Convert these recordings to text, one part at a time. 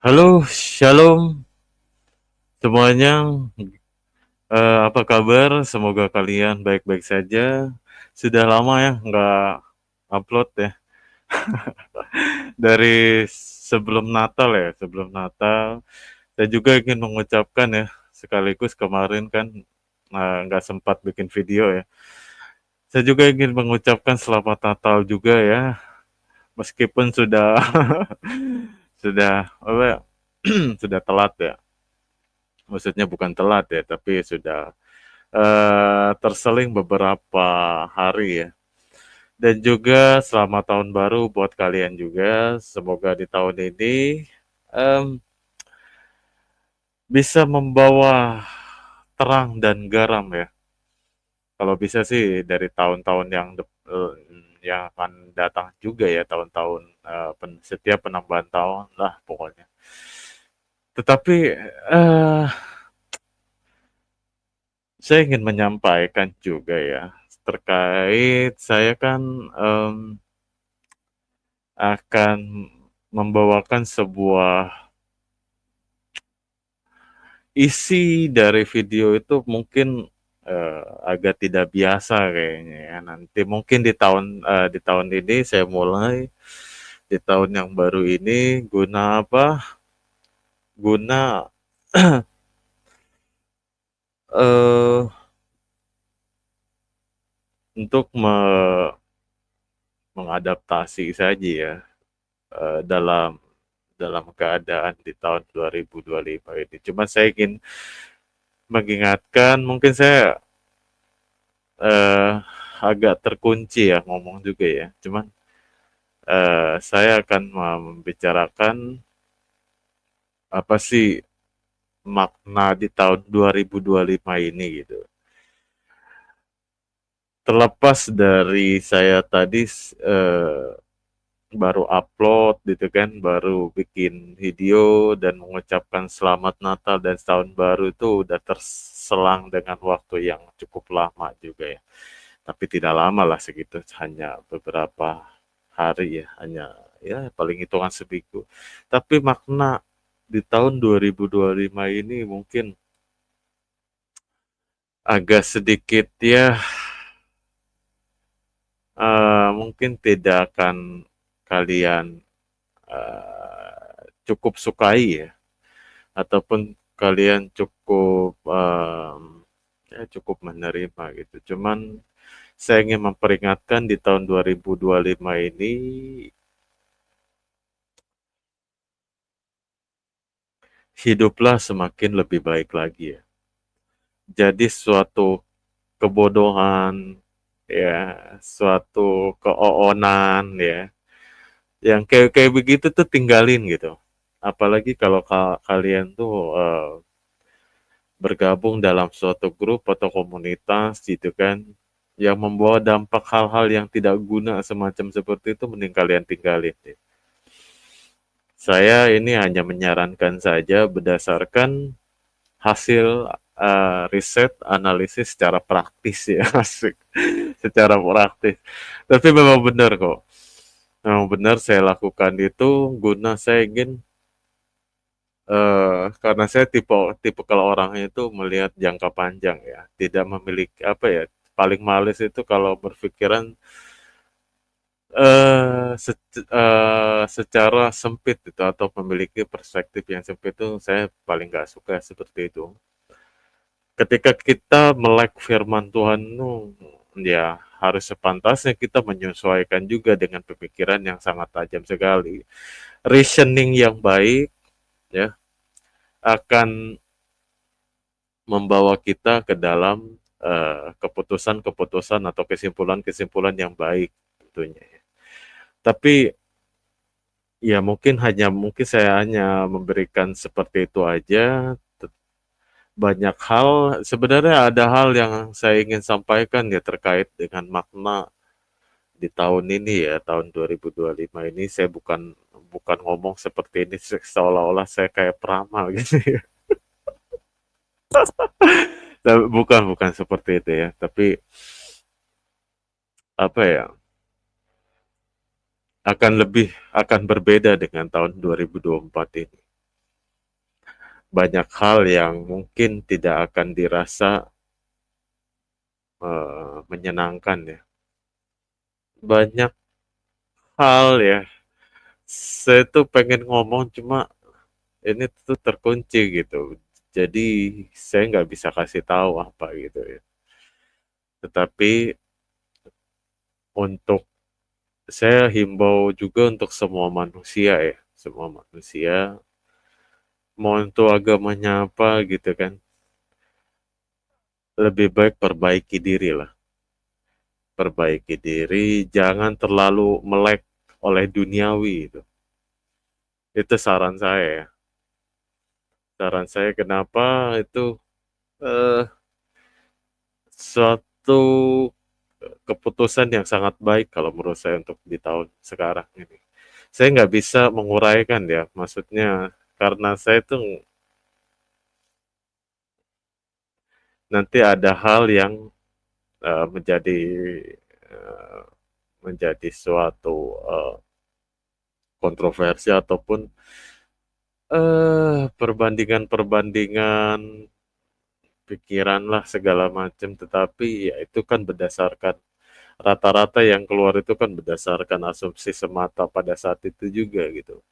Halo, shalom semuanya. Apa kabar? Semoga kalian baik-baik saja. Sudah lama ya nggak upload ya. Dari sebelum Natal ya, sebelum Natal. Saya juga ingin mengucapkan ya, sekaligus kemarin kan nggak sempat bikin video ya. Saya juga ingin mengucapkan selamat Natal juga ya, meskipun sudah sudah apa ya, sudah telat ya. Maksudnya bukan telat ya, tapi sudah terseling beberapa hari ya. Dan juga selamat tahun baru buat kalian juga. Semoga di tahun ini em, bisa membawa terang dan garam ya. Kalau bisa sih dari tahun-tahun yang akan datang juga ya, tahun-tahun setiap penambahan tahun lah pokoknya. Tetapi eh, saya ingin menyampaikan juga ya terkait saya kan akan membawakan sebuah isi dari video itu mungkin, agak tidak biasa kayaknya ya. Nanti mungkin di tahun ini saya mulai, di tahun yang baru ini guna apa, guna, eee, untuk mengadaptasi saja ya, dalam dalam keadaan di tahun 2025 ini. Cuma saya ingin mengingatkan mungkin saya agak terkunci ya ngomong juga ya. Cuman, saya akan membicarakan apa sih makna di tahun 2025 ini gitu. Terlepas dari saya tadi, baru upload gitu kan, baru bikin video dan mengucapkan selamat Natal dan Tahun Baru itu udah terselang dengan waktu yang cukup lama juga ya. Tapi tidak lama lah segitu, hanya beberapa hari ya, hanya ya paling hitungan seminggu. Tapi makna di tahun 2025 ini mungkin agak sedikit ya, mungkin tidak akan kalian cukup sukai ya, ataupun kalian cukup ya cukup menerima gitu. Cuman saya ingin memperingatkan di tahun 2025 ini hiduplah semakin lebih baik lagi ya. Jadi suatu kebodohan ya, suatu keoonan ya, yang kayak kayak begitu tuh tinggalin gitu. Apalagi kalau kalian tuh bergabung dalam suatu grup atau komunitas gitu kan, yang membawa dampak hal-hal yang tidak guna semacam seperti itu, mending kalian tinggalin deh. Saya ini hanya menyarankan saja berdasarkan hasil riset analisis secara praktis ya, asik, secara praktis. Tapi memang benar kok, memang benar saya lakukan itu guna saya ingin, karena saya tipe tipe kalau orangnya itu melihat jangka panjang ya, tidak memiliki apa ya, paling males itu kalau berpikiran secara sempit itu atau memiliki perspektif yang sempit itu saya paling nggak suka seperti itu. Ketika kita melek firman Tuhan itu, ya harus sepantasnya kita menyesuaikan juga dengan pemikiran yang sangat tajam sekali. Reasoning yang baik ya akan membawa kita ke dalam keputusan-keputusan atau kesimpulan-kesimpulan yang baik tentunya. Tapi ya mungkin saya hanya memberikan seperti itu aja. Banyak hal sebenarnya ada hal yang saya ingin sampaikan ya terkait dengan makna di tahun ini ya, tahun 2025 ini saya bukan bukan ngomong seperti ini seolah-olah saya kayak peramal gitu ya. Bukan seperti itu ya, tapi apa ya, akan berbeda dengan tahun 2024 ini. banyak hal yang mungkin tidak akan dirasa, menyenangkan ya. Banyak hal ya, saya tuh pengen ngomong cuma ini tuh terkunci gitu. Jadi saya nggak bisa kasih tahu apa gitu ya. Tetapi untuk saya himbau juga untuk semua manusia ya, semua manusia, mau itu agamanya apa gitu kan, lebih baik perbaiki diri lah. Perbaiki diri, jangan terlalu melek oleh duniawi itu. Itu saran saya ya. Saran saya kenapa itu eh, suatu keputusan yang sangat baik kalau menurut saya untuk di tahun sekarang ini. Saya nggak bisa menguraikan ya, maksudnya karena saya tuh nanti ada hal yang menjadi uh, menjadi suatu kontroversi ataupun perbandingan-perbandingan pikiran lah segala macam, tetapi ya itu kan berdasarkan rata-rata yang keluar itu kan berdasarkan asumsi semata pada saat itu juga gitu.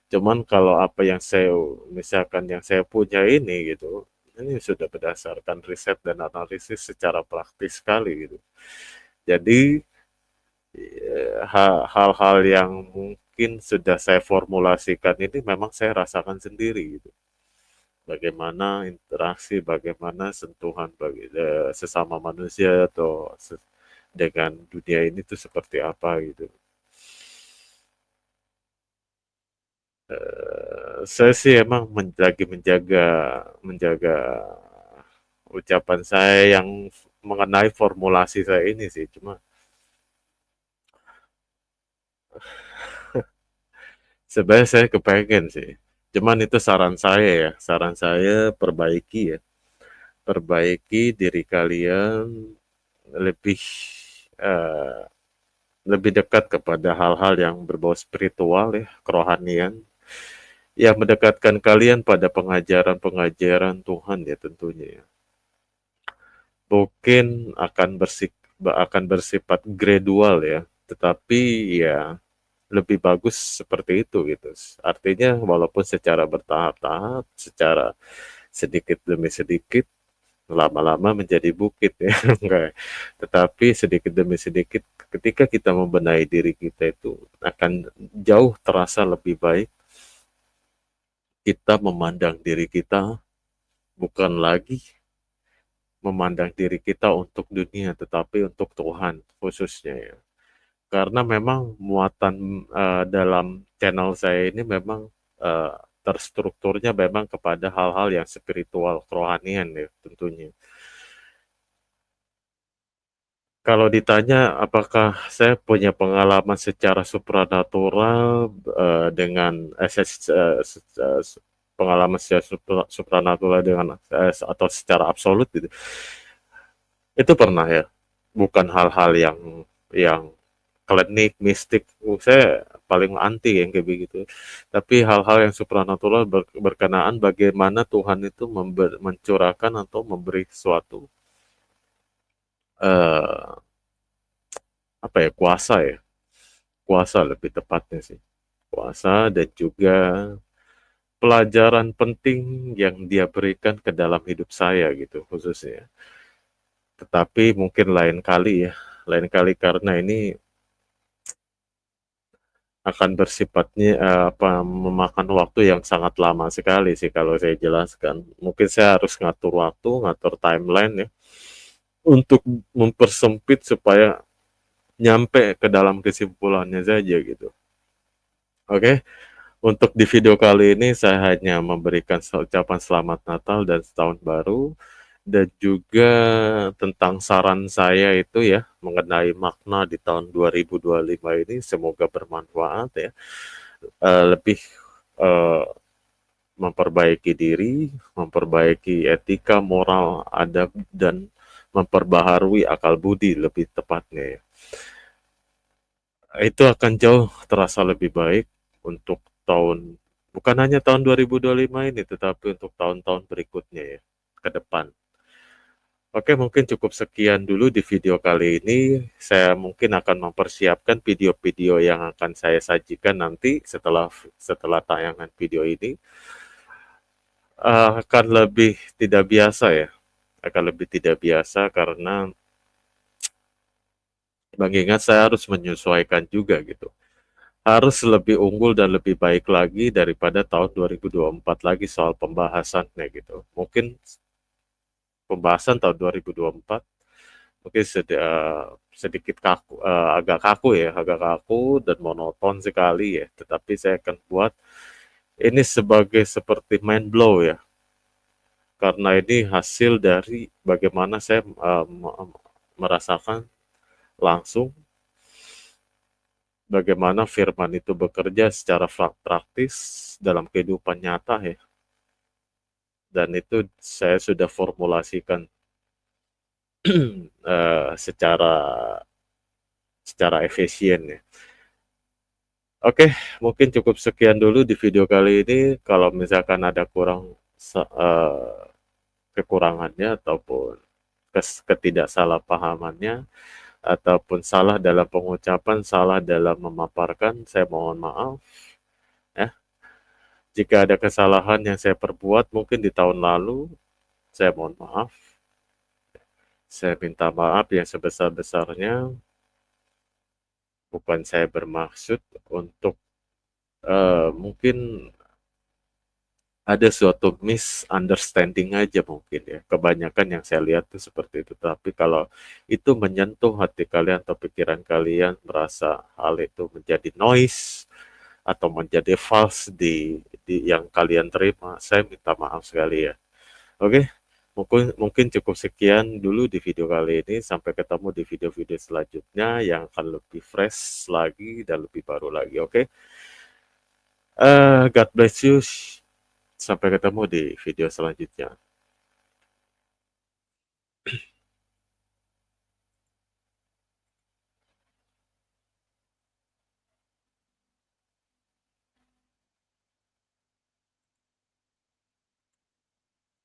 Cuman kalau apa yang saya misalkan yang saya punya ini gitu, ini sudah berdasarkan riset dan analisis secara praktis sekali gitu. Jadi hal-hal yang mungkin sudah saya formulasikan ini memang saya rasakan sendiri gitu. Bagaimana interaksi, bagaimana sentuhan bagi sesama manusia atau dengan dunia ini tuh seperti apa gitu. Saya sih emang lagi menjaga menjaga ucapan saya yang mengenai formulasi saya ini sih, cuma sebenarnya saya kepengen sih. Cuman itu saran saya ya, saran saya perbaiki ya, perbaiki diri kalian lebih eh, lebih dekat kepada hal-hal yang berbau spiritual ya, kerohanian, yang mendekatkan kalian pada pengajaran-pengajaran Tuhan ya tentunya ya. Mungkin akan bersifat gradual ya, tetapi ya lebih bagus seperti itu gitu. Artinya walaupun secara bertahap-tahap, secara sedikit demi sedikit, lama-lama menjadi bukit ya. Enggak. Tetapi sedikit demi sedikit ketika kita membenahi diri kita itu akan jauh terasa lebih baik. Kita memandang diri kita bukan lagi memandang diri kita untuk dunia, tetapi untuk Tuhan khususnya ya. Karena memang muatan dalam channel saya ini memang uh, terstrukturnya memang kepada hal-hal yang spiritual, kerohanian ya tentunya. Kalau ditanya apakah saya punya pengalaman secara supranatural dengan pengalaman secara supranatural dengan atau secara absolut gitu, itu pernah ya. Bukan hal-hal yang klinik, mistik, saya paling anti yang kayak begitu. Tapi hal-hal yang supranatural berkenaan bagaimana Tuhan itu mencurahkan atau memberi suatu eh, apa ya kuasa lebih tepatnya sih, kuasa dan juga pelajaran penting yang dia berikan ke dalam hidup saya gitu khususnya. Tetapi mungkin lain kali karena ini akan bersifatnya memakan waktu yang sangat lama sekali sih kalau saya jelaskan. Mungkin saya harus ngatur waktu, ngatur timeline ya untuk mempersempit supaya nyampe ke dalam kesimpulannya saja gitu. Oke, untuk di video kali ini saya hanya memberikan ucapan selamat Natal dan tahun baru dan juga tentang saran saya itu ya mengenai makna di tahun 2025 ini semoga bermanfaat ya. Lebih eh, memperbaiki diri, memperbaiki etika, moral, adab, dan memperbaharui akal budi lebih tepatnya ya. Itu akan jauh terasa lebih baik untuk tahun Bukan hanya tahun 2025 ini, tetapi untuk tahun-tahun berikutnya ya, ke depan. Oke, mungkin cukup sekian dulu di video kali ini. Saya mungkin akan mempersiapkan video-video yang akan saya sajikan nanti setelah setelah tayangan video ini. Akan lebih tidak biasa ya, akan lebih tidak biasa karena mengingat saya harus menyesuaikan juga gitu. Harus lebih unggul dan lebih baik lagi daripada tahun 2024 lagi soal pembahasannya gitu. Mungkin pembahasan tahun 2024 mungkin sedikit kaku, agak kaku dan monoton sekali ya. Tetapi saya akan buat ini sebagai seperti mind blow ya, karena ini hasil dari bagaimana saya merasakan langsung bagaimana firman itu bekerja secara praktis dalam kehidupan nyata ya. Dan itu saya sudah formulasikan secara secara efisien ya. Oke, mungkin cukup sekian dulu di video kali ini. Kalau misalkan ada kekurangannya ataupun ketidaksalahpahamannya ataupun salah dalam pengucapan, salah dalam memaparkan, saya mohon maaf ya. Jika ada kesalahan yang saya perbuat mungkin di tahun lalu, saya mohon maaf. Saya minta maaf yang sebesar-besarnya. Bukan saya bermaksud untuk mungkin ada suatu misunderstanding aja mungkin ya. Kebanyakan yang saya lihat tuh seperti itu. Tapi kalau itu menyentuh hati kalian atau pikiran kalian merasa hal itu menjadi noise atau menjadi false di yang kalian terima, saya minta maaf sekali ya. Oke, mungkin cukup sekian dulu di video kali ini. Sampai ketemu di video-video selanjutnya yang akan lebih fresh lagi dan lebih baru lagi. Oke, God bless you. Sampai ketemu di video selanjutnya.